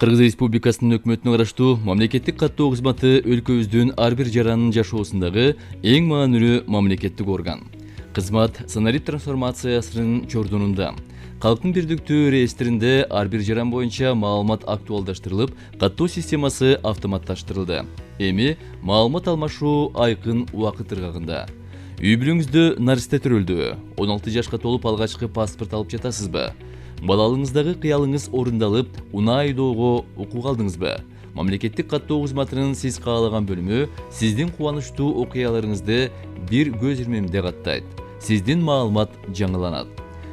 Кыргыз Республикасынын өкмөтүнө караштуу мамлекеттик каттоо кызматы өлкөбүздүн ар бир жаранынын жашоосундагы эң маанилүү мамлекеттик орган. Кызмат санарип трансформациясынын чордунунда, калктын бирдиктүү реестринде ар бир жаран боюнча маалымат актуалдаштырылып, каттоо системасы автоматташтырылды. Эми маалымат алмашуу айкын убакыт ыргагында. Үй бүлөңүздө наристе төрөлдүбү? 16 жашка толуп алгачкы паспорт алып жатасызбы? Балалыгыңыздагы кыялыңыз орундалып, унаа айдоого укук алдыңызбы? Мамлекеттик каттоо кызматынын сиз каалаган бөлүмү сиздин кубанычтуу окуяларыңызды бир көз ирмемде каттайт. Сиздин маалымат жаңыланат.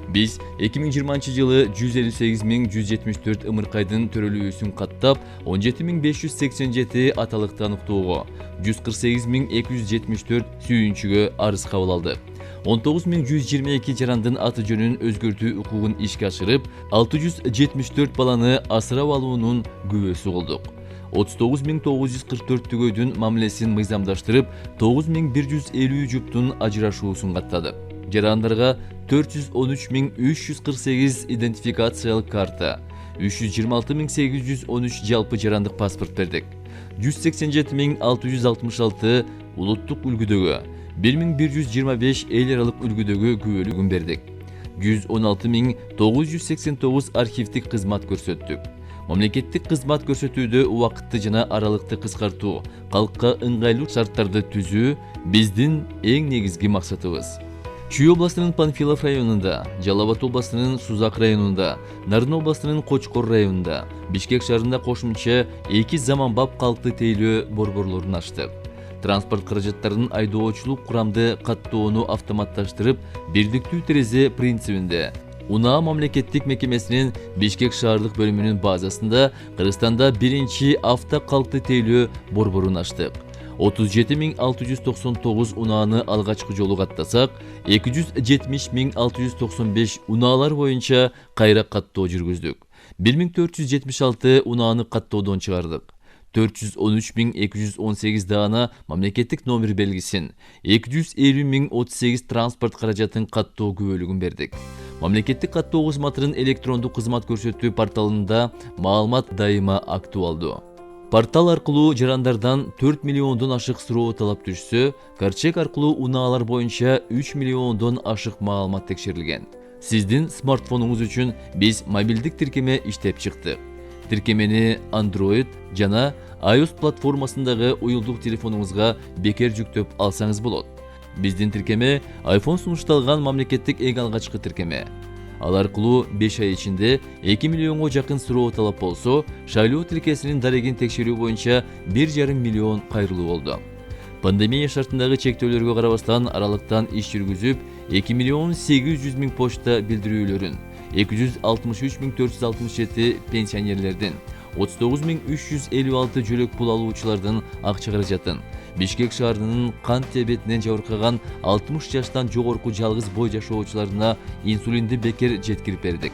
Биз 2020 жылы 158.174 ымыркайдын төрөлүүсүн каттап, 17.587 аталыкты аныктоого, 148.274 сүйүнчүгө арыз кабыл алдык. 19.122 жарандын аты жөнүн өзгөртүү укугун ишке ашырып, 674 баланы асырап алуунун күбөсү болдук. 39.944 түгөйдүн мамилесин мыйзамдаштырып, 9.150 жуптун ажырашуусун каттадык. Жарандарга 413.348 идентификациялык карта, 326.813 жалпы жарандык паспорт бердик. 187.666 улуттук үлгүдөгү, 1125 эл аралык үлгүдөгү күбөлүгүн бердик. 116.989 архивдик кызмат көрсөттүк. Мамлекеттик кызмат көрсөтүүдө убакытты жана аралыкты кыскартуу, калкка ыңгайлуу шарттарды түзүү биздин эң негизги максатыбыз. Чүй областынын Панфилов районунда, Жалал Абад областынын Сузак районунда, Нарын областынын Кочкор районунда, Бишкек шаарында кошумча 2 заманбап калкты тейлөө борборлорун ачтык. Транспорт каражаттарын айдоочулук курамды каттоону автоматташтырып, бирдиктүү терезе принцибинде Унаа мамлекеттик мекемесинин Бишкек шаардык бөлүмүнүн базасында Кыргызстанда биринчи авто калкты тейлөө борборун ачтык. 37.699 унааны алгачкы жолу каттасак, 270.695 унаалар боюнча кайра каттоо жүргүздүк. 1476 унааны каттоодон чыгардык. 413.218 даана мамлекеттик номер белгисин, 250.038 транспорт каражатын каттоо күбөлүгүн бердик. Мамлекеттик каттоо кызматынын электрондук кызмат көрсөтүү порталында маалымат дайыма актуалдуу. Портал аркылуу жарандардан 4 миллиондон ашык суроо талап түшсө, Карчек аркылуу унаалар боюнча 3 миллиондон ашык маалымат текшерилген. Сиздин смартфонуңуз үчүн биз мобилдик тиркеме иштеп чыктык. Тиркемени Android жана iOS платформасындагы уюлдук телефонуңузга бекер жүктөп алсаңыз болот. Биздин тиркеме iPhone сунушталган мамлекеттик эң алгачкы тиркеме. Ал аркылуу 5 ай ичинде 2 миллионго жакын суроо талап болсо, шайлоо тилкесинин дарегин текшерүү боюнча 1,5 миллион кайрылуу болду. Пандемия шартындагы чектөөлөргө карабастан аралыктан иш жүргүзүп, 2.800.000 почта билдирүүлөрүн, 263.467 пенсионерлердин, 39.356 жөлөк пул алуучулардын акча каражатын, Бишкек шаарынын кант диабетинен жабыркаган 60 жаштан жогорку жалгыз бой жашоочуларына инсулинди бекер жеткирип бердик.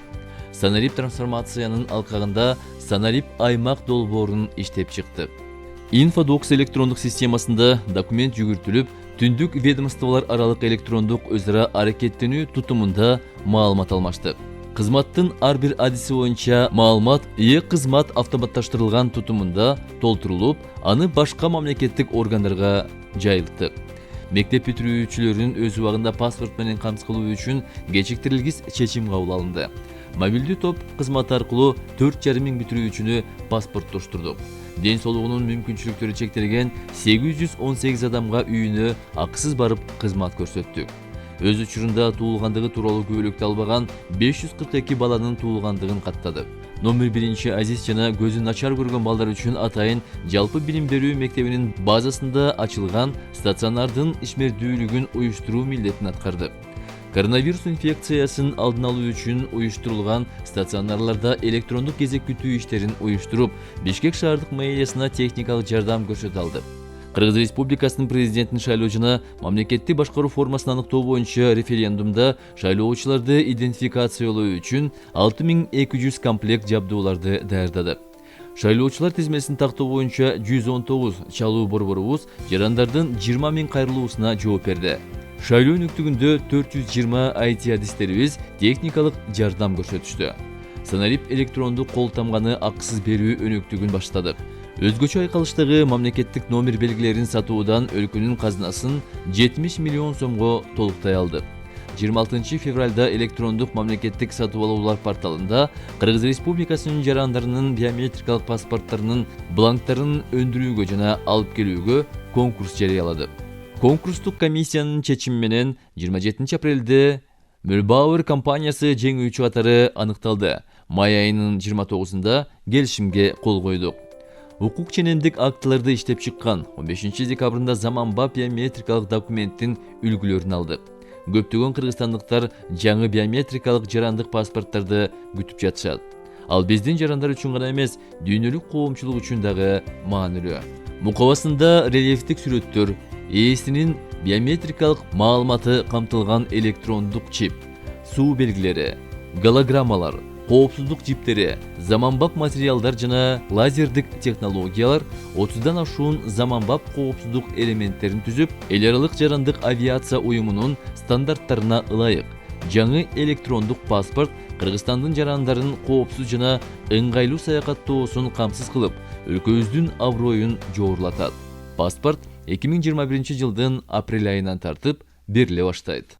Санарип трансформациянын алкагында Санарип аймак долбоорун иштеп чыктык. Infodocс электрондук системасында документ жүгүртүлүп, түндүк ведомстволор аралык электрондук өз ара аракеттенүү тутумунда маалымат алмаштык. Кызматтын ар бир адиси боюнча маалымат кызмат автоматташтырылган тутумунда толтурулуп, аны башка мамлекеттик органдарга жайылттык. Мектеп бүтүрүүчүлөрүн өз убагында паспорт менен камсыз кылуу үчүн кечиктирилгис чечим кабыл алынды. Мобилдүү топ кызматы аркылуу 4,5 миң бүтүрүүчүнү паспорттоштурдук. Ден соолугунун мүмкүнчүлүктөрү чектелген 818 адамга үйүнө акысыз барып кызмат көрсөттүк. Өз учурунда туулгандыгы тууралуу күбөлүктү албаган 542 баланын туулгандыгын каттадык. Номер 1 азиз жана көзү начар көргөн балдар үчүн атайын жалпы билим берүү мектебинин базасында ачылган стационардын ишмердүүлүгүн уюштуруу милдетин аткардык. Коронавирус инфекциясын алдын алуу үчүн уюштурулган стационарларда электрондук кезек күтүү иштерин уюштуруп, Бишкек шаардык мэриясына техникалык жардам көрсөтө алдык. Кыргыз Республикасынын президентин шайлоо жана мамлекеттик башкаруу формасын аныктоо боюнча референдумда шайлоочуларды идентификациялоо үчүн 6200 комплект жабдууларды даярдадык. Шайлоочулар тизмесин тактоо боюнча 119 чалуу борборубуз жарандардын 20 000 кайрылуусуна жооп берди. Шайлоо өнүктүгүндө 420 IT адистерибиз техникалык жардам көрсөтүштү. Санарип электрондук кол тамганы акысыз берүү өнөктүгүн баштады. Өзгөчө айкалыштагы мамлекеттик номер белгилерин сатуудан өлкөнүн казынасын 70 миллион сомго толуктай алды. 26 февралда электрондук мамлекеттик сатып алуулар порталында Кыргыз Республикасынын жарандарынын биометрикалык паспорттарынын бланктарын өндүрүүгө жана алып келүүгө конкурс жарыялады. Конкурстук комиссиянын чечими менен 27 апрелде Мөлбауэр компаниясы жеңүүчү катары аныкталды. Май айынын 29-ында келишимге кол койдук. Укук ченемдик актыларды иштеп чыккан 15 декабрында заманбап биометрикалык документтин үлгүлөрүн алдык. Көптөгөн кыргызстандыктар жаңы биометрикалык жарандык паспорттарды күтүп жатышат. Ал биздин жарандар үчүн гана эмес, дүйнөлүк коомчулук үчүн дагы маанилүү. Мукабасында рельефтик сүрөттөр, ээсинин биометрикалык маалыматы камтылган электрондук чип, суу белгилери, голограммалар, коопсуздук жиптери, заманбап материалдар жана лазердик технологиялар 30дан ашуун заманбап коопсуздук элементтерин түзүп, эл аралык жарандык авиация уюмунун стандарттарына ылайык жаңы электрондук паспорт Кыргызстандын жарандарын коопсуз жана ыңгайлуу саякаттоосун камсыз кылып, өлкөбүздүн аброюн жоорлатат. Паспорт 2021 жылдын апрель айынан тартып бериле баштайт.